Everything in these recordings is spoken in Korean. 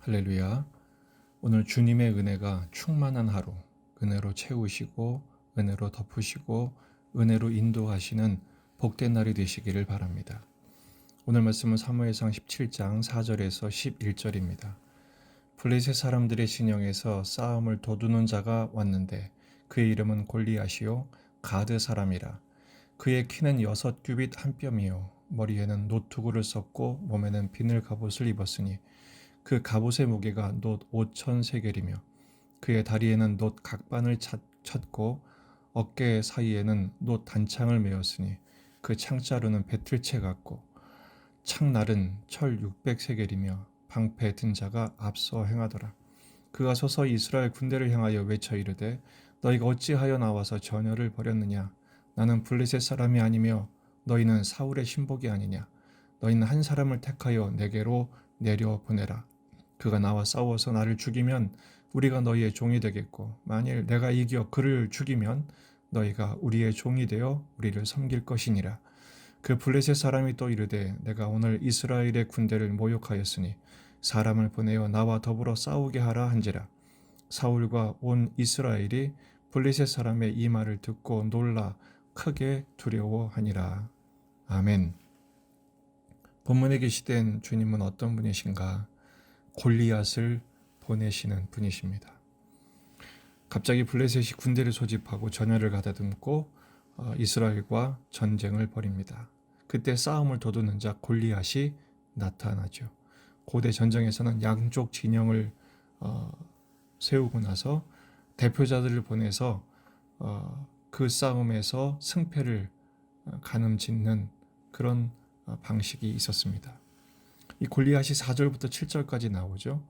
할렐루야. 오늘 주님의 은혜가 충만한 하루, 은혜로 채우시고, 은혜로 덮으시고, 은혜로 인도하시는 복된 날이 되시기를 바랍니다. 오늘 말씀은 사무엘상 17장 4절에서 11절입니다. 블레셋 사람들의 진영에서 싸움을 도두는 자가 왔는데 그의 이름은 골리앗이요 가드 사람이라. 그의 키는 6규빗 한 뼘이요 머리에는 노투구를 썼고 몸에는 비늘 갑옷을 입었으니 그 갑옷의 무게가 놋 5천 세겔이며 그의 다리에는 놋 각반을 쳤고 어깨 사이에는 놋 단창을 메었으니 그 창자루는 배틀채 같고 창날은 철 600세겔이며 방패 든 자가 앞서 행하더라. 그가 서서 이스라엘 군대를 향하여 외쳐 이르되 너희가 어찌하여 나와서 전열을 벌였느냐. 나는 블레셋 사람이 아니며 너희는 사울의 신복이 아니냐. 너희는 한 사람을 택하여 내게로 내려보내라. 그가 나와 싸워서 나를 죽이면 우리가 너희의 종이 되겠고 만일 내가 이겨 그를 죽이면 너희가 우리의 종이 되어 우리를 섬길 것이니라. 그 블레셋 사람이 또 이르되 내가 오늘 이스라엘의 군대를 모욕하였으니 사람을 보내어 나와 더불어 싸우게 하라 한지라. 사울과 온 이스라엘이 블레셋 사람의 이 말을 듣고 놀라 크게 두려워하니라. 아멘. 본문에 계시된 주님은 어떤 분이신가? 골리앗을 보내시는 분이십니다. 갑자기 블레셋이 군대를 소집하고 전열을 가다듬고 이스라엘과 전쟁을 벌입니다. 그때 싸움을 도두는 자 골리앗이 나타나죠. 고대 전쟁에서는 양쪽 진영을 세우고 나서 대표자들을 보내서 그 싸움에서 승패를 가늠짓는 그런 방식이 있었습니다. 이 골리앗이 4절부터 7절까지 나오죠.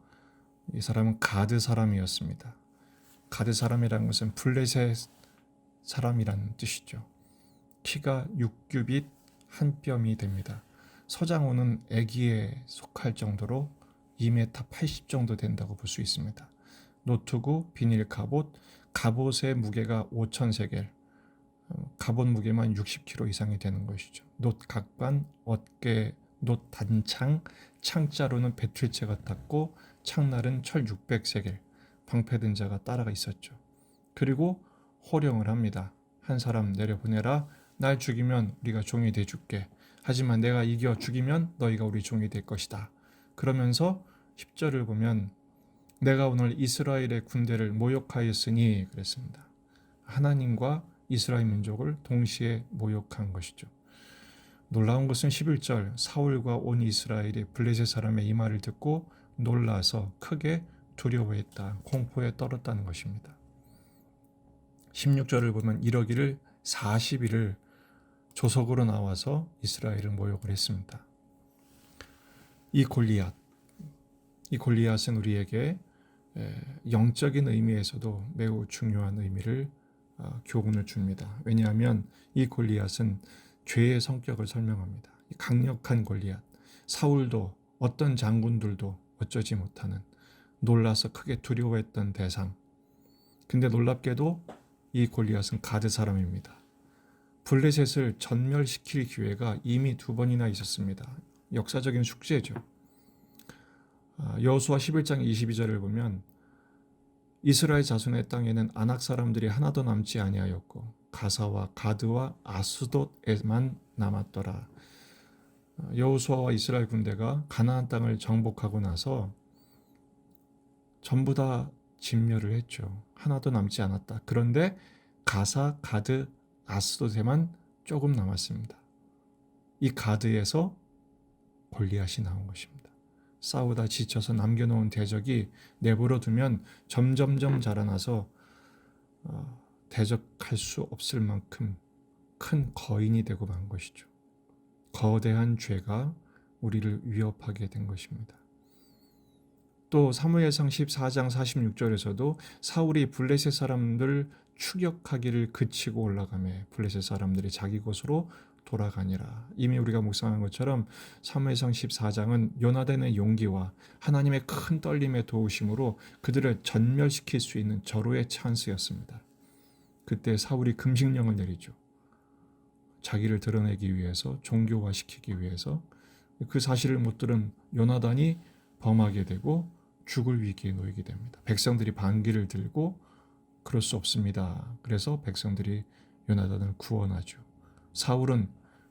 이 사람은 가드 사람이었습니다. 가드 사람이라는 것은 블레셋 사람이라는 뜻이죠. 키가 6규빗 한 뼘이 됩니다. 서장호는 애기에 속할 정도로 2m 80 정도 된다고 볼 수 있습니다. 노트구, 비닐 갑옷, 갑옷의 무게가 5천 세겔, 갑옷 무게만 60kg 이상이 되는 것이죠. 놋 각반, 어깨 놋 단창, 창자루는 배틀채 같았고 창날은 철 600세겔, 방패 든 자가 따라가 있었죠. 그리고 호령을 합니다. 한 사람 내려보내라. 날 죽이면 우리가 종이 돼줄게. 하지만 내가 이겨 죽이면 너희가 우리 종이 될 것이다. 그러면서 10절을 보면 내가 오늘 이스라엘의 군대를 모욕하였으니 그랬습니다. 하나님과 이스라엘 민족을 동시에 모욕한 것이죠. 놀라운 것은 11절 사울과 온 이스라엘이 블레셋 사람의 이 말을 듣고 놀라서 크게 두려워했다. 공포에 떨었다는 것입니다. 16절을 보면 이러기를 40일을 조석으로 나와서 이스라엘을 모욕을 했습니다. 이 골리앗은 우리에게 영적인 의미에서도 매우 중요한 의미를 교훈을 줍니다. 왜냐하면 이 골리앗은 죄의 성격을 설명합니다. 강력한 골리앗, 사울도 어떤 장군들도 어쩌지 못하는 놀라서 크게 두려워했던 대상. 근데 놀랍게도 이 골리앗은 가드 사람입니다. 블레셋을 전멸시킬 기회가 이미 2번이나 있었습니다. 역사적인 숙제죠. 여호수아 11장 22절을 보면 이스라엘 자손의 땅에는 아낙 사람들이 하나도 남지 아니하였고 가사와 가드와 아스돗에만 남았더라. 여호수아와 이스라엘 군대가 가나안 땅을 정복하고 나서 전부 다 진멸을 했죠. 하나도 남지 않았다. 그런데 가사, 가드, 아스돗에만 조금 남았습니다. 이 가드에서 골리앗이 나온 것입니다. 싸우다 지쳐서 남겨놓은 대적이 내버려 두면 점점점 자라나서 대적할 수 없을 만큼 큰 거인이 되고 만 것이죠. 거대한 죄가 우리를 위협하게 된 것입니다. 또 사무엘상 14장 46절에서도 사울이 블레셋 사람들 추격하기를 그치고 올라가매 블레셋 사람들이 자기 곳으로 돌아가니라. 이미 우리가 묵상한 것처럼 사무엘상 14장은 요나단의 용기와 하나님의 큰 떨림의 도우심으로 그들을 전멸시킬 수 있는 절호의 찬스였습니다. 그때 사울이 금식령을 내리죠. 자기를 드러내기 위해서, 종교화시키기 위해서. 그 사실을 못 들은 요나단이 범하게 되고 죽을 위기에 놓이게 됩니다. 백성들이 반기를 들고 그럴 수 없습니다. 그래서 백성들이 요나단을 구원하죠. 사울은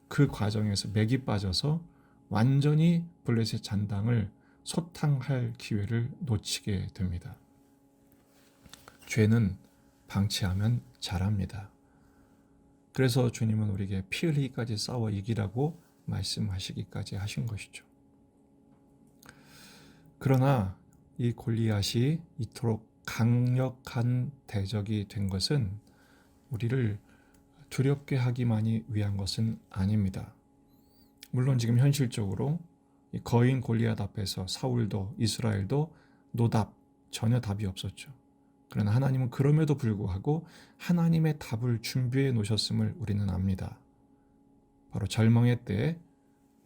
그 과정에서 맥이 빠져서 완전히 블레셋 잔당을 소탕할 기회를 놓치게 됩니다. 죄는 방치하면 잘합니다. 그래서 주님은 우리에게 피 흘리기까지 싸워 이기라고 말씀하시기까지 하신 것이죠. 그러나 이 골리앗이 이토록 강력한 대적이 된 것은 우리를 두렵게 하기만이 위한 것은 아닙니다. 물론 지금 현실적으로 이 거인 골리앗 앞에서 사울도 이스라엘도 노답, 전혀 답이 없었죠. 그러나 하나님은 그럼에도 불구하고 하나님의 답을 준비해 놓으셨음을 우리는 압니다. 바로 절망의 때에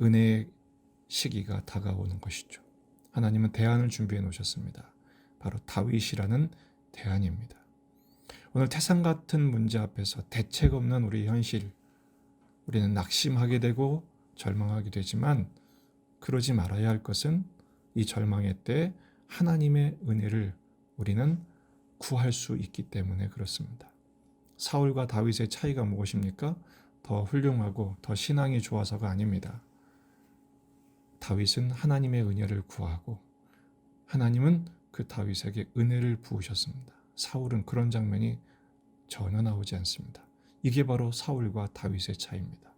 은혜의 시기가 다가오는 것이죠. 하나님은 대안을 준비해 놓으셨습니다. 바로 다윗이라는 대안입니다. 오늘 태산 같은 문제 앞에서 대책 없는 우리 현실, 우리는 낙심하게 되고 절망하게 되지만 그러지 말아야 할 것은 이 절망의 때 하나님의 은혜를 우리는 구할 수 있기 때문에 그렇습니다. 사울과 다윗의 차이가 무엇입니까? 더 훌륭하고 더 신앙이 좋아서가 아닙니다. 다윗은 하나님의 은혜를 구하고 하나님은 그 다윗에게 은혜를 부으셨습니다. 사울은 그런 장면이 전혀 나오지 않습니다. 이게 바로 사울과 다윗의 차이입니다.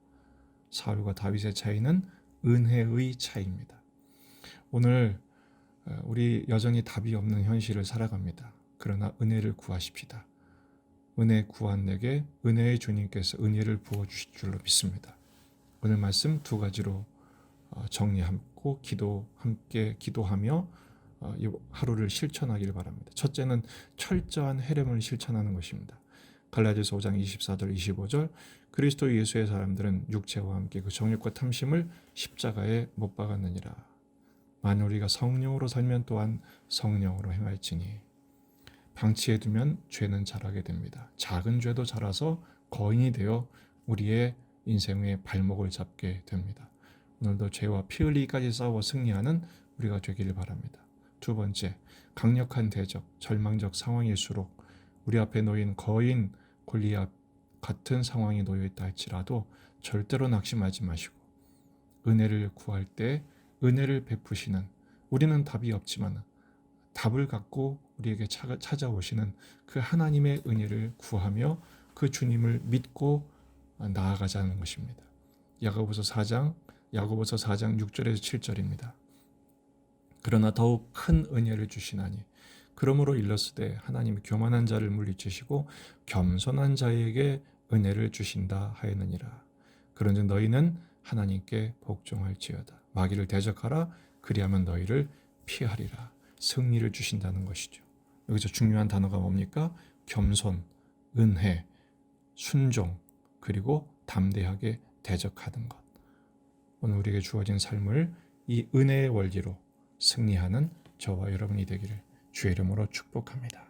사울과 다윗의 차이는 은혜의 차이입니다. 오늘 우리 여전히 답이 없는 현실을 살아갑니다. 그러나 은혜를 구하십시다. 은혜 구한 내게 은혜의 주님께서 은혜를 부어주실 줄로 믿습니다. 오늘 말씀 두 가지로 정리하고 함께 기도하며 이 하루를 실천하기를 바랍니다. 첫째는 철저한 헤렘을 실천하는 것입니다. 갈라디아서 5장 24절 25절 그리스도 예수의 사람들은 육체와 함께 그 정욕과 탐심을 십자가에 못 박았느니라. 만일 우리가 성령으로 살면 또한 성령으로 행할지니. 방치해두면 죄는 자라게 됩니다. 작은 죄도 자라서 거인이 되어 우리의 인생의 발목을 잡게 됩니다. 오늘도 죄와 피 흘리기까지 싸워 승리하는 우리가 되기를 바랍니다. 두 번째, 강력한 대적, 절망적 상황일수록 우리 앞에 놓인 거인 골리앗 같은 상황이 놓여 있다 할지라도 절대로 낙심하지 마시고 은혜를 구할 때 은혜를 베푸시는, 우리는 답이 없지만 답을 갖고 우리에게 찾아오시는 그 하나님의 은혜를 구하며 그 주님을 믿고 나아가자는 것입니다. 야고보서 4장 6절에서 7절입니다. 그러나 더욱 큰 은혜를 주시나니 그러므로 일렀으되 하나님이 교만한 자를 물리치시고 겸손한 자에게 은혜를 주신다 하였느니라. 그런즉 너희는 하나님께 복종할지어다. 마귀를 대적하라. 그리하면 너희를 피하리라. 승리를 주신다는 것이죠. 여기서 중요한 단어가 뭡니까? 겸손, 은혜, 순종, 그리고 담대하게 대적하는 것. 오늘 우리에게 주어진 삶을 이 은혜의 원리로 승리하는 저와 여러분이 되기를 주의 이름으로 축복합니다.